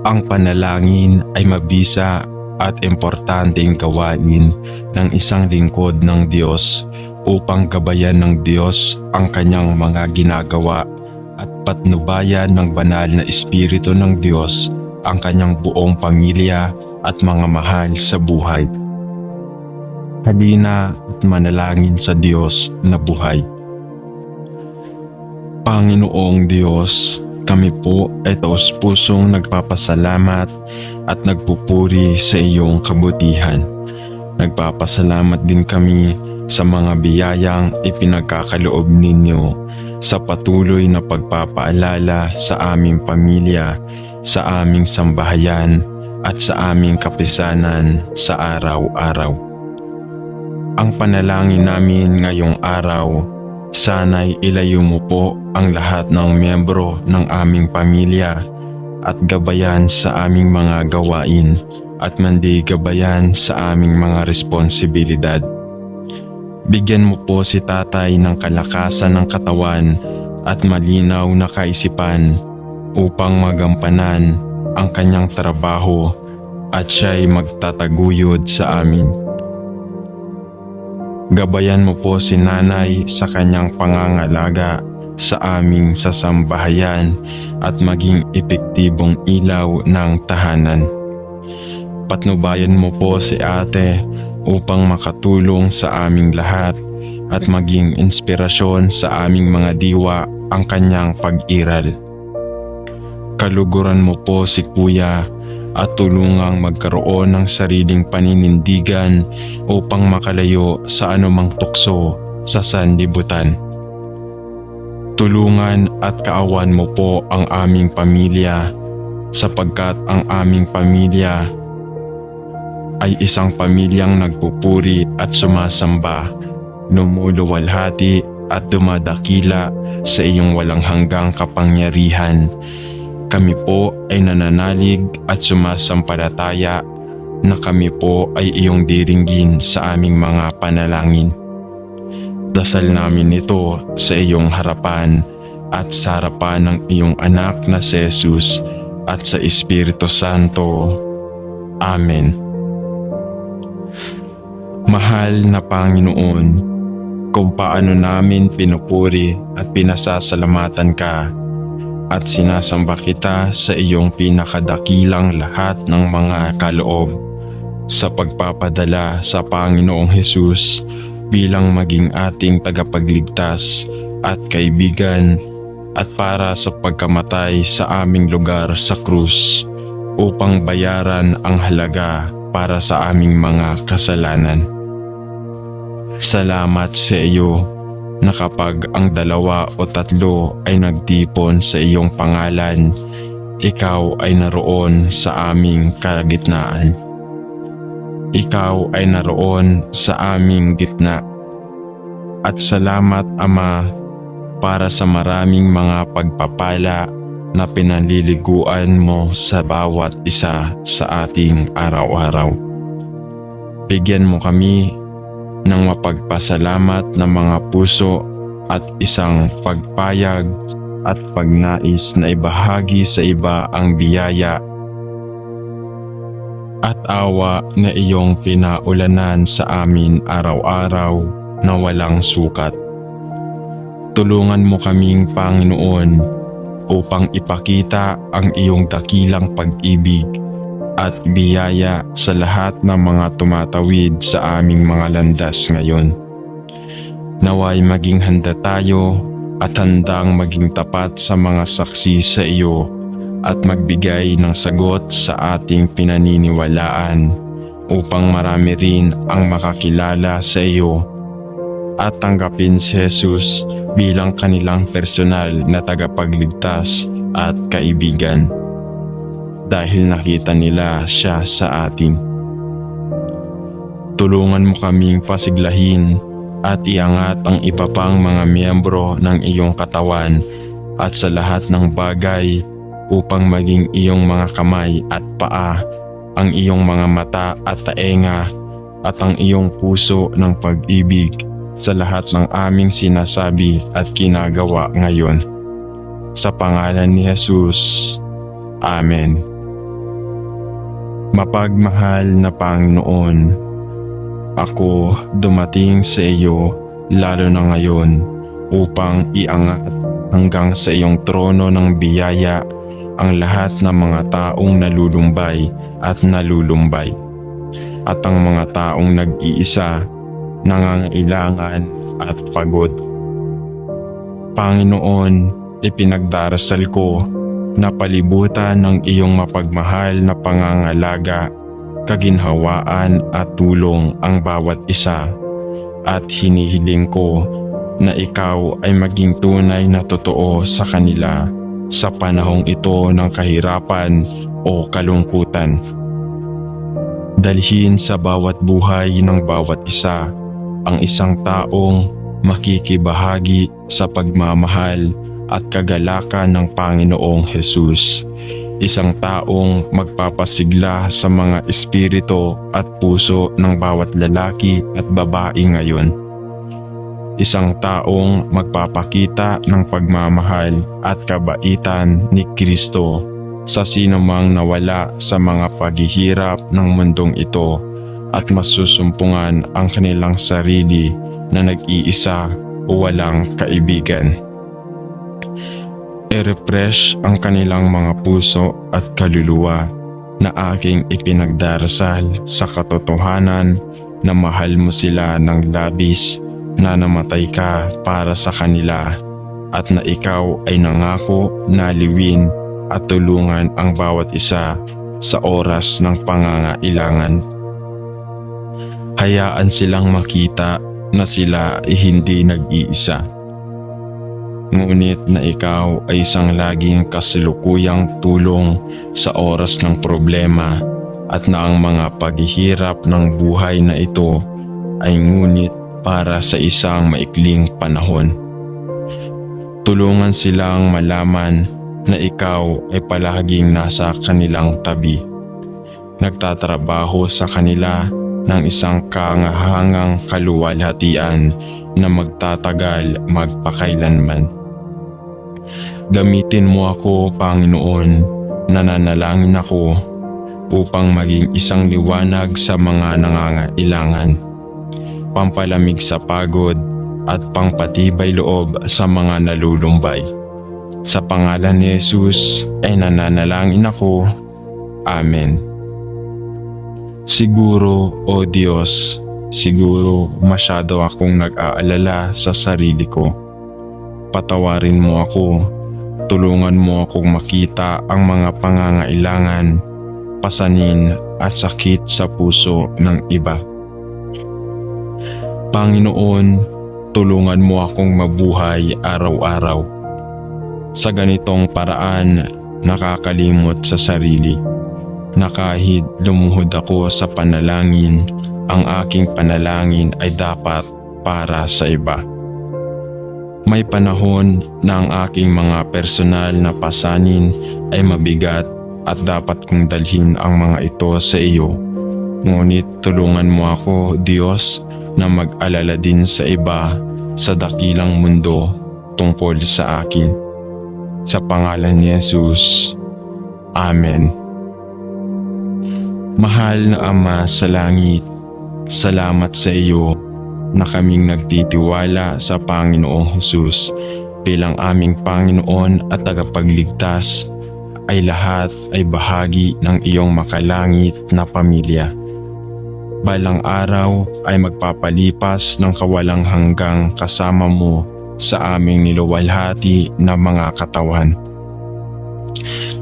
Ang panalangin ay mabisa at importanteng gawain ng isang lingkod ng Diyos upang gabayan ng Diyos ang kanyang mga ginagawa at patnubayan ng banal na Espiritu ng Diyos ang kanyang buong pamilya at mga mahal sa buhay. Halina at manalangin sa Diyos na buhay. Panginoong Diyos, kami po ay taos-pusong nagpapasalamat at nagpupuri sa iyong kabutihan. Nagpapasalamat din kami sa mga biyayang ipinagkakaloob ninyo sa patuloy na pagpapaalala sa aming pamilya, sa aming sambahayan at sa aming kapisanan sa araw-araw. Ang panalangin namin ngayong araw, sana'y ilayo mo po ang lahat ng miyembro ng aming pamilya at gabayan sa aming mga gawain at mandi gabayan sa aming mga responsibilidad. Bigyan mo po si tatay ng kalakasan ng katawan at malinaw na kaisipan upang magampanan ang kanyang trabaho at siya'y magtataguyod sa amin. Gabayan mo po si nanay sa kanyang pangangalaga sa aming sasambahayan at maging epektibong ilaw ng tahanan. Patnubayan mo po si ate upang makatulong sa aming lahat at maging inspirasyon sa aming mga diwa ang kanyang pag-iral. Kaluguran mo po si kuya at tulungang magkaroon ng sariling paninindigan upang makalayo sa anumang tukso sa sanlibutan. Tulungan at kaawan mo po ang aming pamilya sapagkat ang aming pamilya ay isang pamilyang nagpupuri at sumasamba, lumuluwalhati at dumadakila sa iyong walang hanggang kapangyarihan. Kami po ay nananalig at sumasampalataya na kami po ay iyong diringgin sa aming mga panalangin. Dasal namin ito sa iyong harapan at sa harapan ng iyong anak na si Jesus at sa Espiritu Santo. Amen. Mahal na Panginoon, kung paano namin pinupuri at pinasasalamatan ka at sinasamba kita sa iyong pinakadakilang lahat ng mga kaloob sa pagpapadala sa Panginoong Jesus bilang maging ating tagapagligtas at kaibigan at para sa pagkamatay sa aming lugar sa krus upang bayaran ang halaga para sa aming mga kasalanan. Salamat sa iyo na kapag ang 2 o 3 ay nagtipon sa iyong pangalan, ikaw ay naroon sa aming kalagitnaan. Ikaw ay naroon sa aming gitna. At salamat, Ama, para sa maraming mga pagpapala na pinaliliguan mo sa bawat isa sa ating araw-araw. Bigyan mo kami ng mapagpasalamat na mga puso at isang pagpayag at pagnais na ibahagi sa iba ang biyaya at awa na iyong pinaulanan sa amin araw-araw na walang sukat. Tulungan mo kaming Panginoon upang ipakita ang iyong dakilang pag-ibig at biyaya sa lahat ng mga tumatawid sa aming mga landas ngayon. Naway maging handa tayo at handang maging tapat sa mga saksi sa iyo at magbigay ng sagot sa ating pinaniniwalaan upang marami rin ang makakilala sa iyo at tanggapin si Jesus bilang kanilang personal na tagapagligtas at kaibigan. Dahil nakita nila siya sa atin. Tulungan mo kaming pasiglahin at iangat ang iba pang mga miyembro ng iyong katawan at sa lahat ng bagay upang maging iyong mga kamay at paa, ang iyong mga mata at taenga at ang iyong puso ng pag-ibig sa lahat ng aming sinasabi at ginagawa ngayon. Sa pangalan ni Jesus. Amen. Mapagmahal na Panginoon, ako dumating sa iyo lalo na ngayon upang iangat hanggang sa iyong trono ng biyaya ang lahat ng mga taong nalulumbay at nalulumbay, at ang mga taong nag-iisa, nangangailangan at pagod. Panginoon, ipinagdarasal ko na palibutan ng iyong mapagmahal na pangangalaga, kaginhawaan at tulong ang bawat isa, at hinihiling ko na ikaw ay maging tunay na totoo sa kanila sa panahong ito ng kahirapan o kalungkutan. Dalhin sa bawat buhay ng bawat isa ang isang taong makikibahagi sa pagmamahal at kagalakan ng Panginoong Hesus. Isang taong magpapasigla sa mga espiritu at puso ng bawat lalaki at babae ngayon. Isang taong magpapakita ng pagmamahal at kabaitan ni Kristo sa sinumang nawala sa mga paghihirap ng mundong ito at masusumpungan ang kanilang sarili na nag-iisa o walang kaibigan. I-refresh ang kanilang mga puso at kaluluwa na aking ipinagdarasal sa katotohanan na mahal mo sila ng labis, na namatay ka para sa kanila, at na ikaw ay nangako na liwin at tulungan ang bawat isa sa oras ng pangangailangan. Hayaan silang makita na sila ay hindi nag-iisa, ngunit na ikaw ay isang laging kasalukuyang tulong sa oras ng problema, at na ang mga paghihirap ng buhay na ito ay ngunit para sa isang maikling panahon. Tulungan silang malaman na ikaw ay palaging nasa kanilang tabi, nagtatrabaho sa kanila ng isang kahangahangang kaluwalhatian na magtatagal magpakailanman. Gamitin mo ako, Panginoon, nananalangin ako upang maging isang liwanag sa mga nangangailangan, pampalamig sa pagod at pangpatibay loob sa mga nalulumbay. Sa pangalan ni Jesus ay nananalangin ako. Amen. Siguro, O Diyos, siguro masyado akong nag-aalala sa sarili ko. Patawarin mo ako. Tulungan mo akong makita ang mga pangangailangan, pasanin at sakit sa puso ng iba. Panginoon, tulungan mo akong mabuhay araw-araw. Sa ganitong paraan, nakakalimot sa sarili, na kahit lumuhod ako sa panalangin, ang aking panalangin ay dapat para sa iba. May panahon na ang aking mga personal na pasanin ay mabigat at dapat kong dalhin ang mga ito sa iyo. Ngunit tulungan mo ako, Diyos, na mag-alala din sa iba sa dakilang mundo tungkol sa akin. Sa pangalan ni Jesus. Amen. Mahal na Ama sa langit, salamat sa iyo na kaming nagtitiwala sa Panginoong Hesus bilang aming Panginoon at tagapagligtas, ay lahat ay bahagi ng iyong makalangit na pamilya. Balang araw ay magpapalipas ng kawalang hanggang kasama mo sa aming niluwalhati na mga katawan.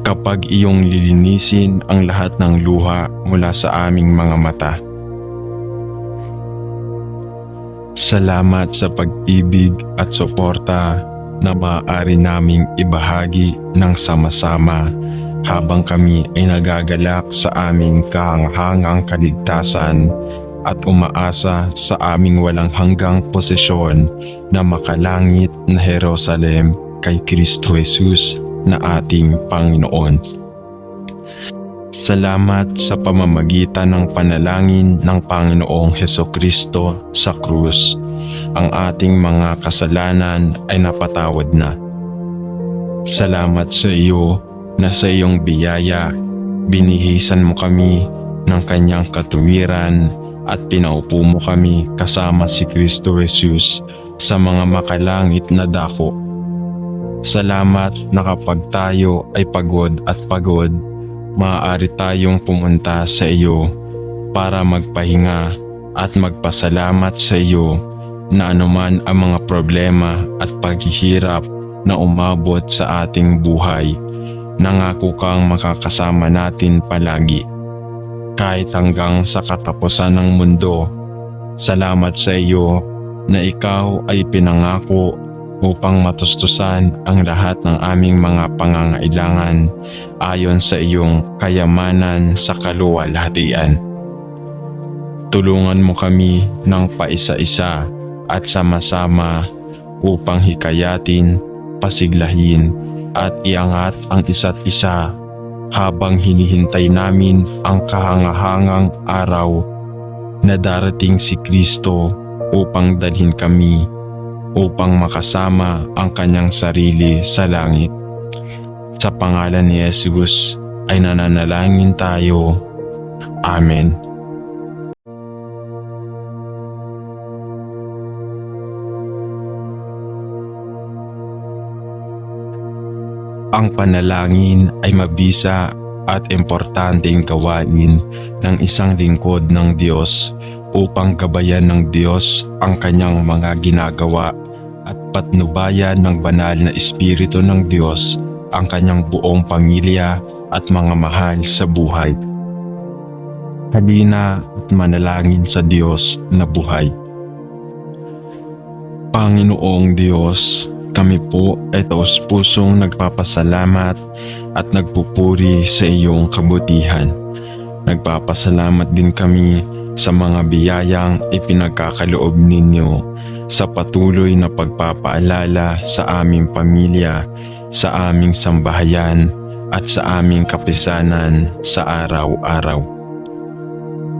Kapag iyong lilinisin ang lahat ng luha mula sa aming mga mata. Salamat sa pag-ibig at suporta na maaari naming ibahagi ng sama-sama habang kami ay nagagalak sa aming kahangahangang kaligtasan at umaasa sa aming walang hanggang posisyon na makalangit na Jerusalem kay Kristo Jesus na ating Panginoon. Salamat sa pamamagitan ng panalangin ng Panginoong Hesukristo sa krus. Ang ating mga kasalanan ay napatawad na. Salamat sa iyo na sa iyong biyaya, binihisan mo kami ng kanyang katuwiran at pinaupo mo kami kasama si Kristo Jesus sa mga makalangit na dako. Salamat na kapag tayo ay pagod at pagod, maaari tayong pumunta sa iyo para magpahinga at magpasalamat sa iyo na anuman ang mga problema at paghihirap na umabot sa ating buhay. Nangako kang makakasama natin palagi, kahit hanggang sa katapusan ng mundo. Salamat sa iyo na ikaw ay pinangako upang matustusan ang lahat ng aming mga pangangailangan ayon sa iyong kayamanan sa kaluwalhatian. Tulungan mo kami ng paisa-isa at sama-sama upang hikayatin, pasiglahin at iangat ang isa't isa habang hinihintay namin ang kahangahangang araw na darating si Kristo upang dalhin kami upang makasama ang kanyang sarili sa langit. Sa pangalan ni Jesus ay nananalangin tayo. Amen. Ang panalangin ay mabisa at importanteng gawain ng isang lingkod ng Diyos upang gabayan ng Diyos ang kanyang mga ginagawa at patnubayan ng banal na Espiritu ng Diyos ang kanyang buong pamilya at mga mahal sa buhay. Halina at manalangin sa Diyos na buhay. Panginoong Diyos, kami po ay taus-pusong nagpapasalamat at nagpupuri sa iyong kabutihan. Nagpapasalamat din kami sa mga biyayang ipinagkakaloob ninyo sa patuloy na pagpapaalala sa aming pamilya, sa aming sambahayan at sa aming kapisanan sa araw-araw.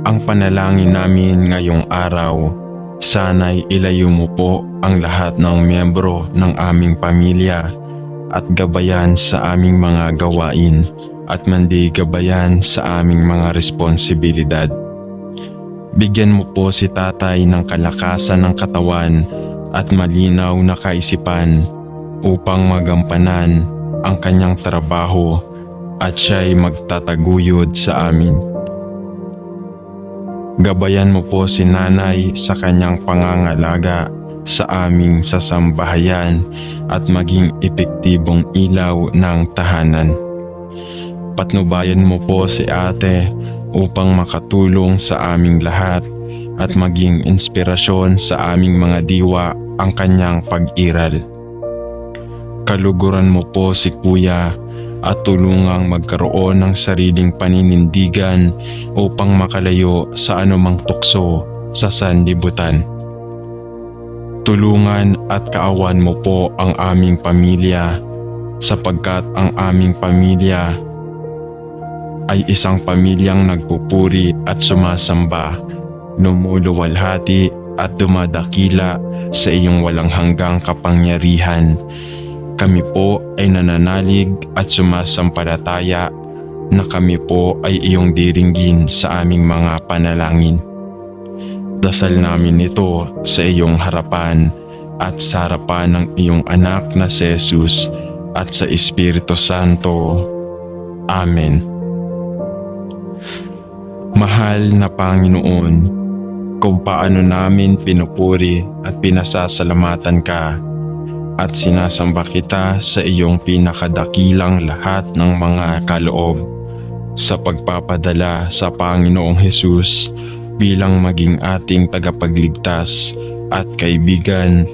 Ang panalangin namin ngayong araw, sana'y ilayo mo po ang lahat ng miyembro ng aming pamilya at gabayan sa aming mga gawain at mandi gabayan sa aming mga responsibilidad. Bigyan mo po si tatay ng kalakasan ng katawan at malinaw na kaisipan upang magampanan ang kanyang trabaho at siya'y magtataguyod sa amin. Gabayan mo po si nanay sa kanyang pangangalaga sa aming sasambahayan at maging epektibong ilaw ng tahanan. Patnubayan mo po si ate upang makatulong sa aming lahat at maging inspirasyon sa aming mga diwa ang kanyang pag-iral. Kaluguran mo po si kuya at tulungang magkaroon ng sariling paninindigan upang makalayo sa anumang tukso sa sanlibutan. Tulungan at kaawan mo po ang aming pamilya sapagkat ang aming pamilya ay isang pamilyang nagpupuri at sumasamba, lumuluwalhati at dumadakila sa iyong walang hanggang kapangyarihan. Kami po ay nananalig at sumasampalataya na kami po ay iyong diringgin sa aming mga panalangin. Dasal namin ito sa iyong harapan at sa harapan ng iyong anak na si Jesus at sa Espiritu Santo. Amen. Mahal na Panginoon, kung paano namin pinupuri at pinasasalamatan ka at sinasamba kita sa iyong pinakadakilang lahat ng mga kaloob sa pagpapadala sa Panginoong Jesus bilang maging ating tagapagligtas at kaibigan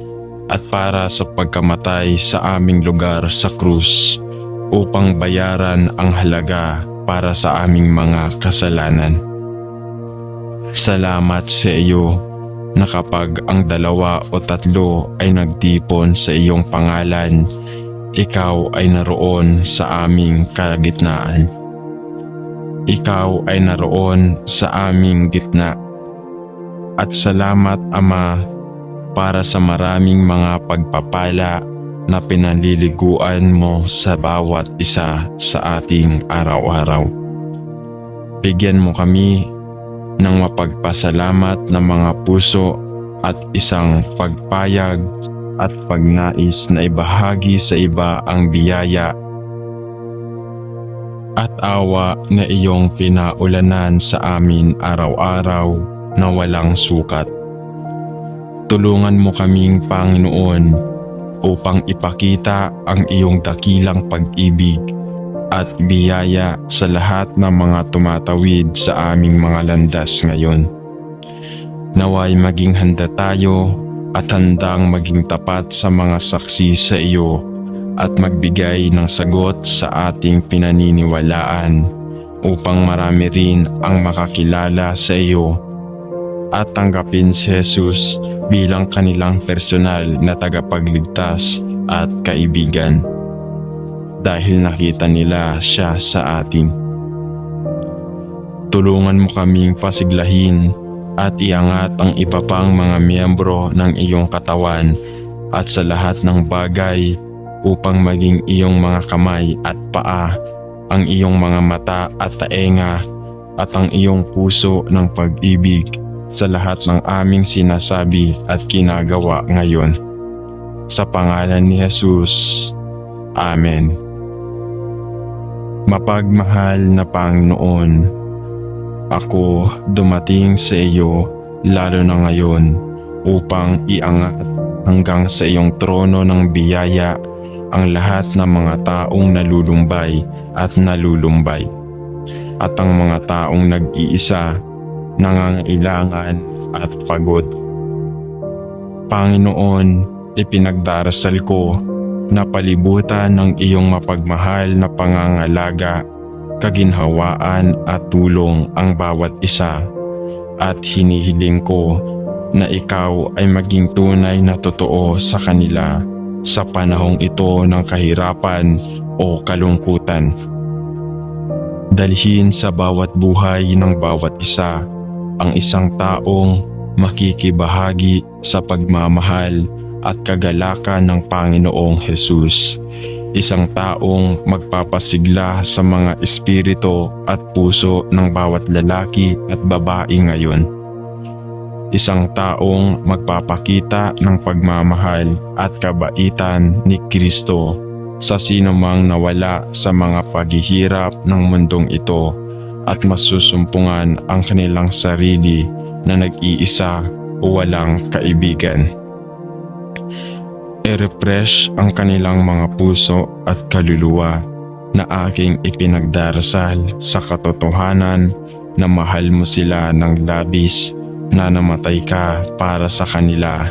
at para sa pagkamatay sa aming lugar sa krus upang bayaran ang halaga para sa aming mga kasalanan. Salamat sa iyo na kapag ang 2 o 3 ay nagtipon sa iyong pangalan, ikaw ay naroon sa aming kalagitnaan. Ikaw ay naroon sa aming gitna. At salamat Ama para sa maraming mga pagpapala na pinaliliguan mo sa bawat isa sa ating araw-araw. Bigyan mo kami ng mapagpasalamat na mga puso at isang pagpayag at pagnais na ibahagi sa iba ang biyaya at awa na iyong pinaulanan sa amin araw-araw na walang sukat. Tulungan mo kaming Panginoon upang ipakita ang iyong dakilang pag-ibig at biyaya sa lahat ng mga tumatawid sa aming mga landas ngayon. Naway maging handa tayo at handang maging tapat sa mga saksi sa iyo at magbigay ng sagot sa ating pinaniniwalaan upang marami rin ang makakilala sa iyo at tanggapin si Jesus bilang kanilang personal na tagapagligtas at kaibigan dahil nakita nila siya sa atin. Tulungan mo kaming pasiglahin at iangat ang iba pang mga miyembro ng iyong katawan at sa lahat ng bagay upang maging iyong mga kamay at paa, ang iyong mga mata at taenga at ang iyong puso ng pag-ibig sa lahat ng aming sinasabi at ginagawa ngayon. Sa pangalan ni Jesus. Amen. Mapagmahal na Panginoon, ako dumating sa iyo lalo na ngayon upang iangat hanggang sa iyong trono ng biyaya ang lahat ng mga taong nalulumbay at nalulumbay at ang mga taong nag-iisa, nangangailangan at pagod. Panginoon, ipinagdarasal ko na palibutan ng iyong mapagmahal na pangangalaga, kaginhawaan at tulong ang bawat isa at hinihiling ko na ikaw ay maging tunay na totoo sa kanila sa panahong ito ng kahirapan o kalungkutan. Dalhin sa bawat buhay ng bawat isa ang isang taong makikibahagi sa pagmamahal at kagalakan ng Panginoong Jesus. Isang taong magpapasigla sa mga espiritu at puso ng bawat lalaki at babae ngayon. Isang taong magpapakita ng pagmamahal at kabaitan ni Kristo sa sinumang nawala sa mga paghihirap ng mundong ito at masusumpungan ang kanilang sarili na nag-iisa o walang kaibigan. I-refresh ang kanilang mga puso at kaluluwa na aking ipinagdarasal sa katotohanan na mahal mo sila ng labis, na namatay ka para sa kanila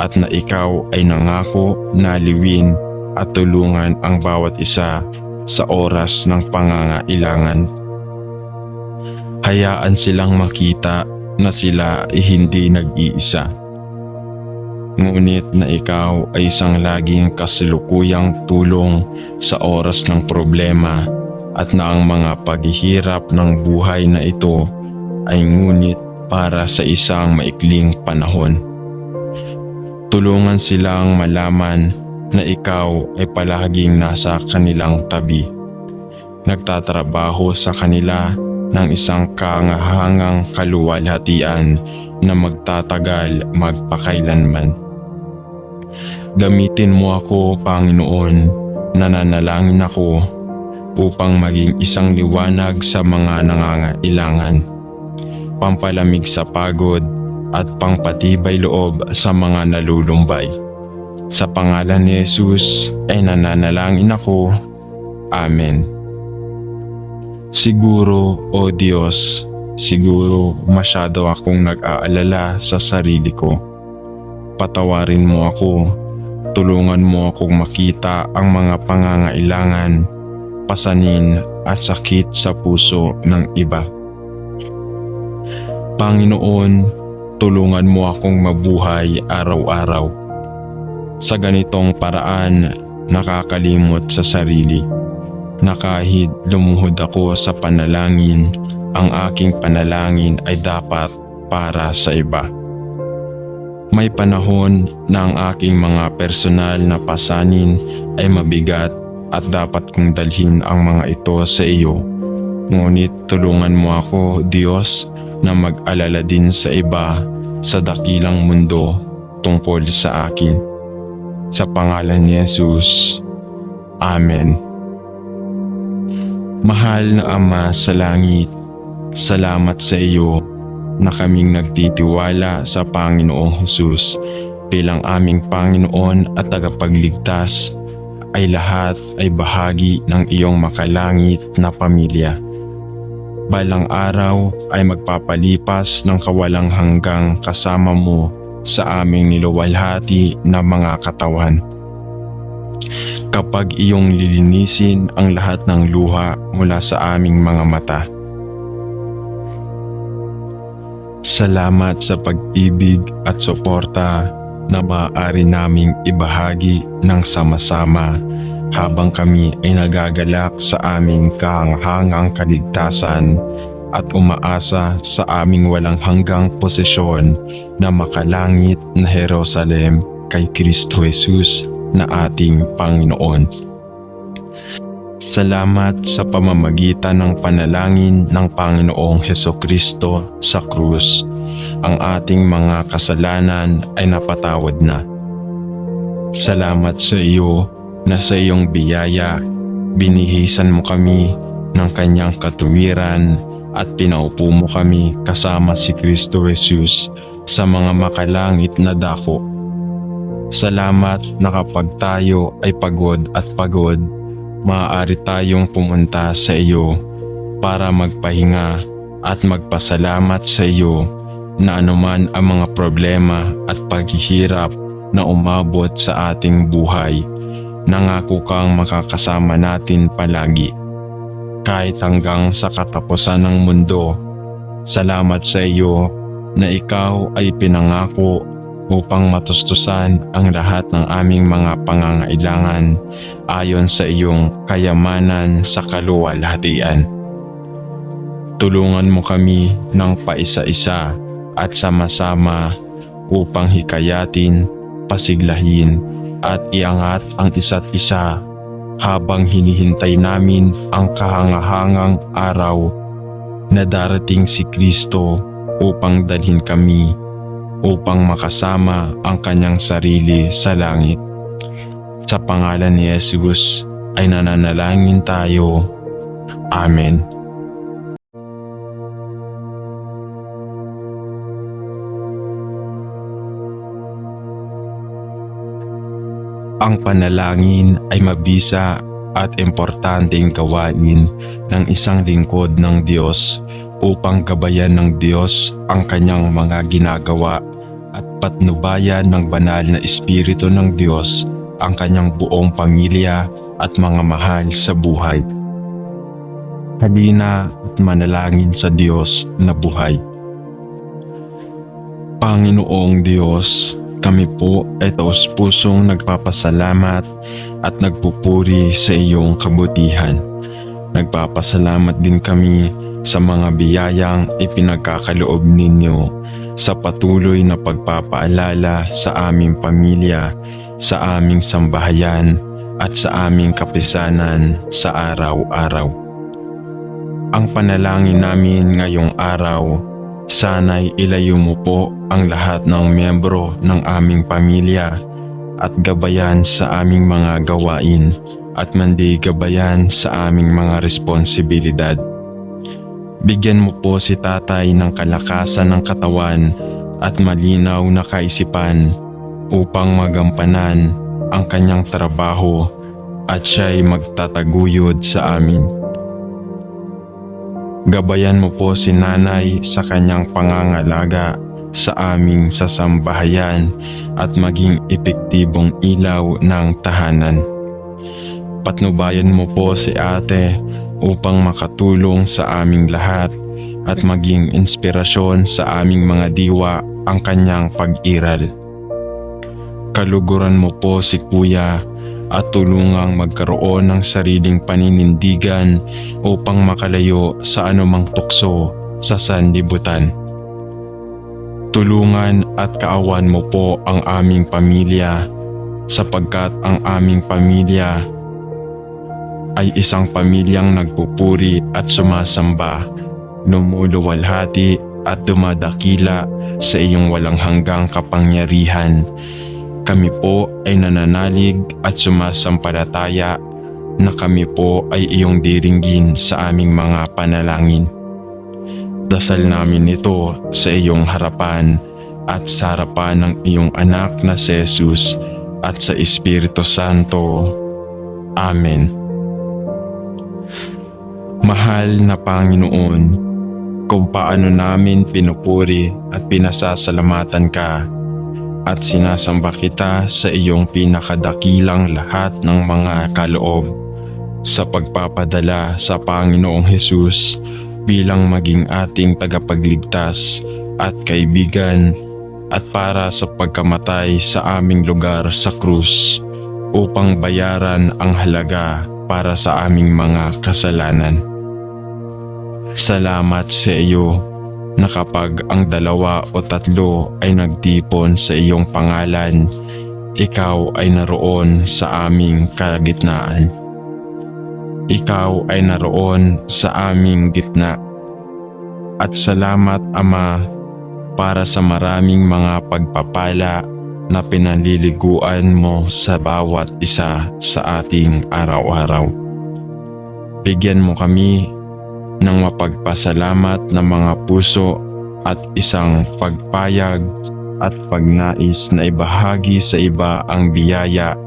at na ikaw ay nangako na liwin at tulungan ang bawat isa sa oras ng pangangailangan. Hayaan silang makita na sila ay hindi nag-iisa. Ngunit na ikaw ay isang laging kasalukuyang tulong sa oras ng problema at na ang mga paghihirap ng buhay na ito ay ngunit para sa isang maikling panahon. Tulungan silang malaman na ikaw ay palaging nasa kanilang tabi, nagtatrabaho sa kanila ng isang kaangahangang kaluwalhatian na magtatagal magpakailanman. Gamitin mo ako, Panginoon, nananalangin ako upang maging isang liwanag sa mga nangangailangan, pampalamig sa pagod at pangpatibay loob sa mga nalulumbay. Sa pangalan ni Jesus ay nananalangin ako. Amen. Siguro, O Diyos, siguro masyado akong nag-aalala sa sarili ko. Patawarin mo ako. Tulungan mo akong makita ang mga pangangailangan, pasanin at sakit sa puso ng iba. Panginoon, tulungan mo akong mabuhay araw-araw. Sa ganitong paraan, nakakalimot sa sarili, na kahit lumuhod ako sa panalangin, ang aking panalangin ay dapat para sa iba. May panahon na ang aking mga personal na pasanin ay mabigat at dapat kong dalhin ang mga ito sa iyo. Ngunit tulungan mo ako, Diyos, na mag-alala din sa iba sa dakilang mundo tungkol sa akin. Sa pangalan ni Jesus. Amen. Mahal na Ama sa langit, salamat sa iyo na kaming nagtitiwala sa Panginoong Hesus bilang aming Panginoon at tagapagligtas ay lahat ay bahagi ng iyong makalangit na pamilya. Balang araw ay magpapalipas ng kawalang hanggang kasama mo sa aming niluwalhati na mga katawan. Kapag iyong lilinisin ang lahat ng luha mula sa aming mga mata. Salamat sa pag-ibig at suporta na maaari naming ibahagi ng sama-sama habang kami ay nagagalak sa aming kahanghangang kaligtasan at umaasa sa aming walang hanggang posisyon na makalangit na Jerusalem kay Kristo Jesus na ating Panginoon. Salamat sa pamamagitan ng panalangin ng Panginoong Hesukristo sa krus. Ang ating mga kasalanan ay napatawad na. Salamat sa iyo na sa iyong biyaya, binihisan mo kami ng kanyang katuwiran at pinaupo mo kami kasama si Kristo Jesus sa mga makalangit na dako. Salamat na kapag tayo ay pagod at pagod, maaari tayong pumunta sa iyo para magpahinga at magpasalamat sa iyo na anuman ang mga problema at paghihirap na umabot sa ating buhay. Nangako kang makakasama natin palagi, kahit hanggang sa katapusan ng mundo. Salamat sa iyo na ikaw ay pinangako upang matustusan ang lahat ng aming mga pangangailangan ayon sa iyong kayamanan sa kaluwalhatian. Tulungan mo kami ng paisa-isa at sama-sama upang hikayatin, pasiglahin, at iangat ang isa't isa habang hinihintay namin ang kahangahangang araw na darating si Kristo upang dalhin kami upang makasama ang kanyang sarili sa langit. Sa pangalan ni Jesus ay nananalangin tayo. Amen. Ang panalangin ay mabisa at importanteng gawain ng isang lingkod ng Diyos upang gabayan ng Diyos ang kanyang mga ginagawa at patnubayan ng banal na Espiritu ng Diyos ang kanyang buong pamilya at mga mahal sa buhay. Halina at manalangin sa Diyos na buhay. Panginoong Diyos, kami po ay taus-pusong nagpapasalamat at nagpupuri sa iyong kabutihan. Nagpapasalamat din kami sa mga biyayang ipinagkakaloob ninyo sa patuloy na pagpapaalala sa aming pamilya, sa aming sambahayan at sa aming kapisanan sa araw-araw. Ang panalangin namin ngayong araw, sana'y ilayo mo po ang lahat ng miyembro ng aming pamilya at gabayan sa aming mga gawain at mandi gabayan sa aming mga responsibilidad. Bigyan mo po si tatay ng kalakasan ng katawan at malinaw na kaisipan upang magampanan ang kanyang trabaho at siya'y magtataguyod sa amin. Gabayan mo po si nanay sa kanyang pangangalaga sa aming sasambahayan at maging epektibong ilaw ng tahanan. Patnubayan mo po si ate upang makatulong sa aming lahat at maging inspirasyon sa aming mga diwa ang kanyang pag-iral. Kaluguran mo po si kuya at tulungang magkaroon ng sariling paninindigan upang makalayo sa anumang tukso sa sanlibutan. Tulungan at kaawan mo po ang aming pamilya sapagkat ang aming pamilya ay isang pamilyang nagpupuri at sumasamba, lumuluwalhati at dumadakila sa iyong walang hanggang kapangyarihan. Kami po ay nananalig at sumasampalataya na kami po ay iyong diringgin sa aming mga panalangin. Dasal namin ito sa iyong harapan at sa harapan ng iyong anak na si Jesus at sa Espiritu Santo. Amen. Mahal na Panginoon, kung paano namin pinupuri at pinasasalamatan ka at sinasamba kita sa iyong pinakadakilang lahat ng mga kaloob sa pagpapadala sa Panginoong Jesus bilang maging ating tagapagligtas at kaibigan at para sa pagkamatay sa aming lugar sa krus upang bayaran ang halaga para sa aming mga kasalanan. Salamat sa iyo na kapag ang 2 o 3 ay nagtipon sa iyong pangalan, ikaw ay naroon sa aming kalagitnaan. Ikaw ay naroon sa aming gitna. At salamat, Ama, para sa maraming mga pagpapala na pinaliliguan mo sa bawat isa sa ating araw-araw. Bigyan mo kami ng mapagpasalamat na mga puso at isang pagpayag at pagnais na ibahagi sa iba ang biyaya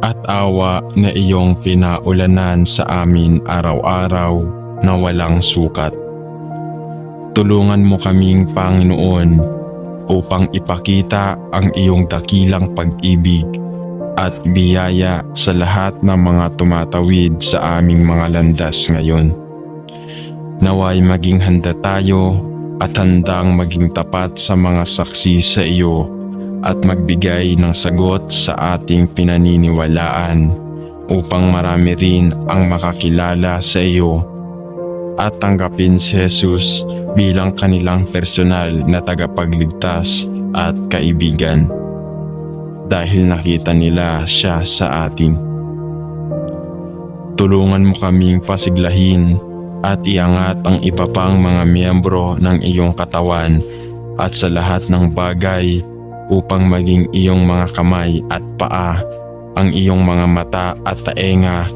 at awa na iyong pinaulanan sa amin araw-araw na walang sukat. Tulungan mo kaming, Panginoon, upang ipakita ang iyong dakilang pag-ibig at biyaya sa lahat ng mga tumatawid sa aming mga landas ngayon. Naway maging handa tayo at handang maging tapat sa mga saksi sa iyo at magbigay ng sagot sa ating pinaniniwalaan upang marami rin ang makakilala sa iyo at tanggapin si Jesus bilang kanilang personal na tagapagligtas at kaibigan. Dahil nakita nila siya sa atin. Tulungan mo kaming pasiglahin at iangat ang iba pang mga miyembro ng iyong katawan at sa lahat ng bagay upang maging iyong mga kamay at paa, ang iyong mga mata at taenga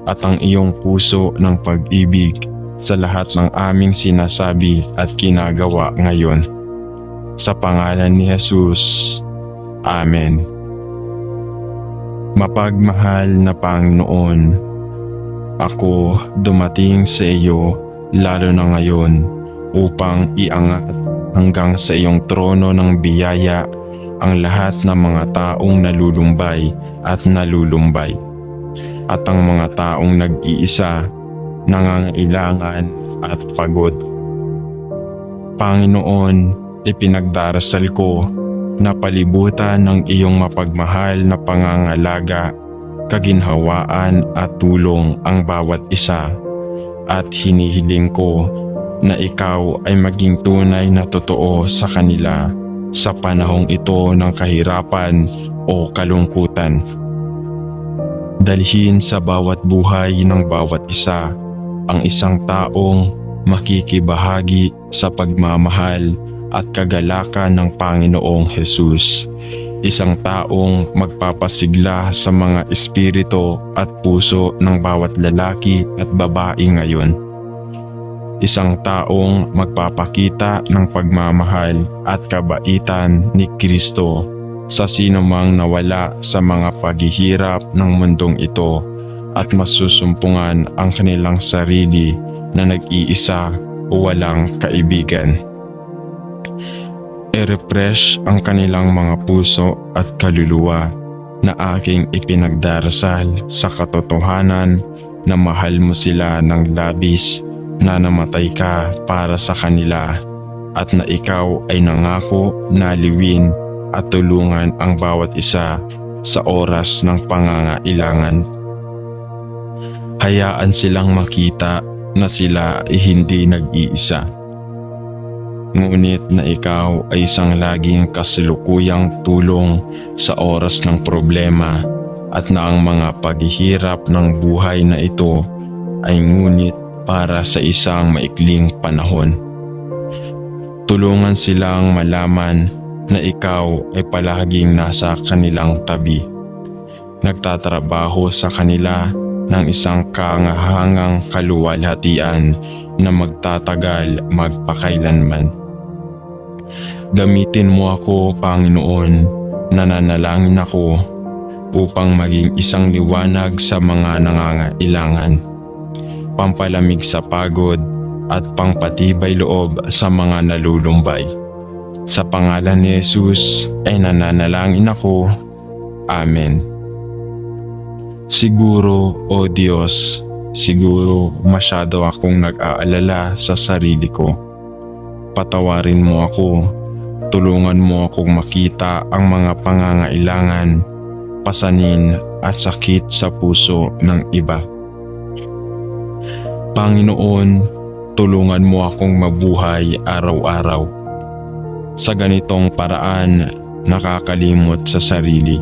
at ang iyong puso ng pag-ibig sa lahat ng aming sinasabi at ginagawa ngayon. Sa pangalan ni Jesus. Amen. Mapagmahal na Panginoon, ako dumating sa iyo lalo na ngayon upang iangat hanggang sa iyong trono ng biyaya ang lahat ng mga taong nalulumbay at nalulumbay at ang mga taong nag-iisa, nangangailangan at pagod. Panginoon, ipinagdarasal ko na palibutan ng iyong mapagmahal na pangangalaga, kaginhawaan at tulong ang bawat isa at hinihiling ko na ikaw ay maging tunay na totoo sa kanila sa panahong ito ng kahirapan o kalungkutan. Dalhin sa bawat buhay ng bawat isa ang isang taong makikibahagi sa pagmamahal at kagalakan ng Panginoong Jesus. Isang taong magpapasigla sa mga espiritu at puso ng bawat lalaki at babae ngayon. Isang taong magpapakita ng pagmamahal at kabaitan ni Kristo sa sinumang nawala sa mga paghihirap ng mundong ito at masusumpungan ang kanilang sarili na nag-iisa o walang kaibigan. I-refresh ang kanilang mga puso at kaluluwa na aking ipinagdarasal sa katotohanan na mahal mo sila ng labis, na namatay ka para sa kanila at na ikaw ay nangako na liwin at tulungan ang bawat isa sa oras ng pangangailangan. Hayaan silang makita na sila ay hindi nag-iisa. Ngunit na ikaw ay isang laging kasalukuyang tulong sa oras ng problema at na ang mga paghihirap ng buhay na ito ay ngunit para sa isang maikling panahon. Tulungan silang malaman na ikaw ay palaging nasa kanilang tabi, nagtatrabaho sa kanila ng isang kahangahangang kaluwalhatian na magtatagal magpakailanman. Gamitin mo ako, Panginoon, nananalangin ako upang maging isang liwanag sa mga nangangailangan, pampalamig sa pagod at pangpatibay loob sa mga nalulumbay. Sa pangalan ni Jesus ay nananalangin ako. Amen. Siguro, O Diyos, siguro masyado akong nag-aalala sa sarili ko. Patawarin mo ako, tulungan mo akong makita ang mga pangangailangan, pasanin at sakit sa puso ng iba. Panginoon, tulungan mo akong mabuhay araw-araw. Sa ganitong paraan, nakakalimot sa sarili,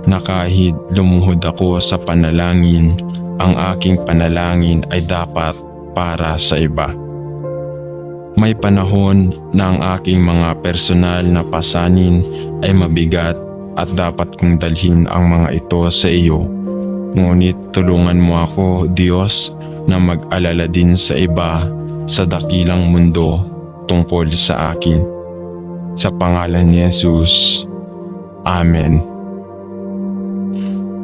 na kahit lumuhod ako sa panalangin, ang aking panalangin ay dapat para sa iba. May panahon na ang aking mga personal na pasanin ay mabigat at dapat kong dalhin ang mga ito sa iyo. Ngunit tulungan mo ako, Diyos, na mag-alala din sa iba sa dakilang mundo tungkol sa akin. Sa pangalan ni Jesus. Amen.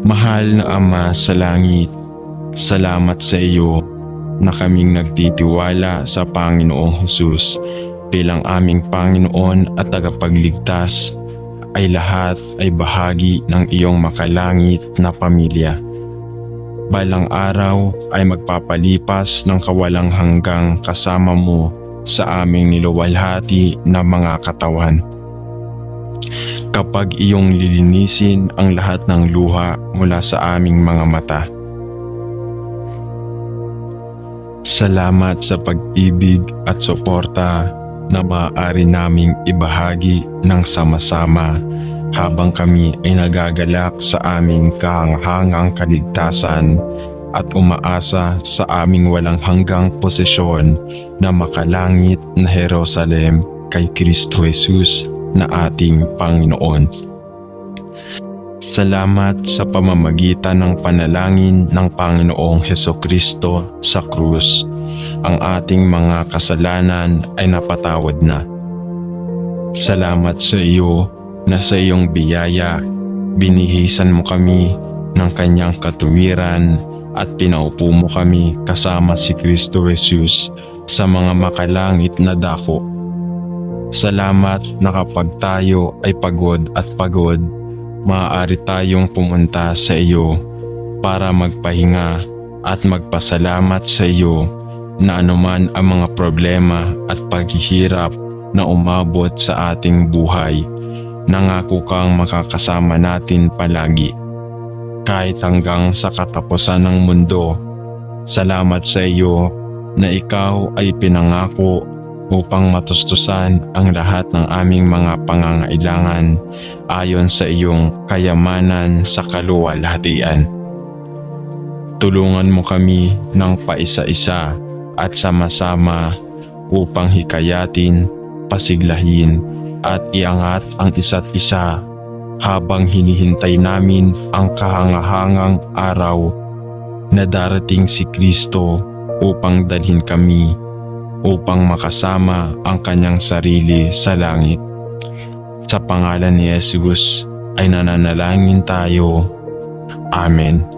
Mahal na Ama sa langit, salamat sa iyo na kaming nagtitiwala sa Panginoong Jesus bilang aming Panginoon at tagapagligtas, ay lahat ay bahagi ng iyong makalangit na pamilya. Balang araw ay magpapalipas ng kawalang hanggang kasama mo sa aming niluwalhati na mga katawan. Kapag iyong lilinisin ang lahat ng luha mula sa aming mga mata. Salamat sa pag-ibig at suporta na maaari naming ibahagi ng sama-sama habang kami ay nagagalak sa aming kahangahangang kaligtasan at umaasa sa aming walang hanggang posisyon na makalangit na Jerusalem kay Kristo Jesus na ating Panginoon. Salamat sa pamamagitan ng panalangin ng Panginoong Hesukristo sa krus. Ang ating mga kasalanan ay napatawad na. Salamat sa iyo na sa iyong biyaya, binihisan mo kami ng kanyang katuwiran at pinaupo mo kami kasama si Kristo Jesus sa mga makalangit na dako. Salamat na kapag tayo ay pagod at pagod, maaari tayong pumunta sa iyo para magpahinga at magpasalamat sa iyo na anuman ang mga problema at paghihirap na umabot sa ating buhay. Nangako kang makakasama natin palagi, kahit hanggang sa katapusan ng mundo. Salamat sa iyo na ikaw ay pinangako upang matustusan ang lahat ng aming mga pangangailangan ayon sa iyong kayamanan sa kaluwalhatian. Tulungan mo kami ng paisa-isa at sama-sama upang hikayatin, pasiglahin at iangat ang isa't isa habang hinihintay namin ang kahangahangang araw na darating si Kristo upang dalhin kami upang makasama ang kanyang sarili sa langit. Sa pangalan ni Jesus ay nananalangin tayo. Amen.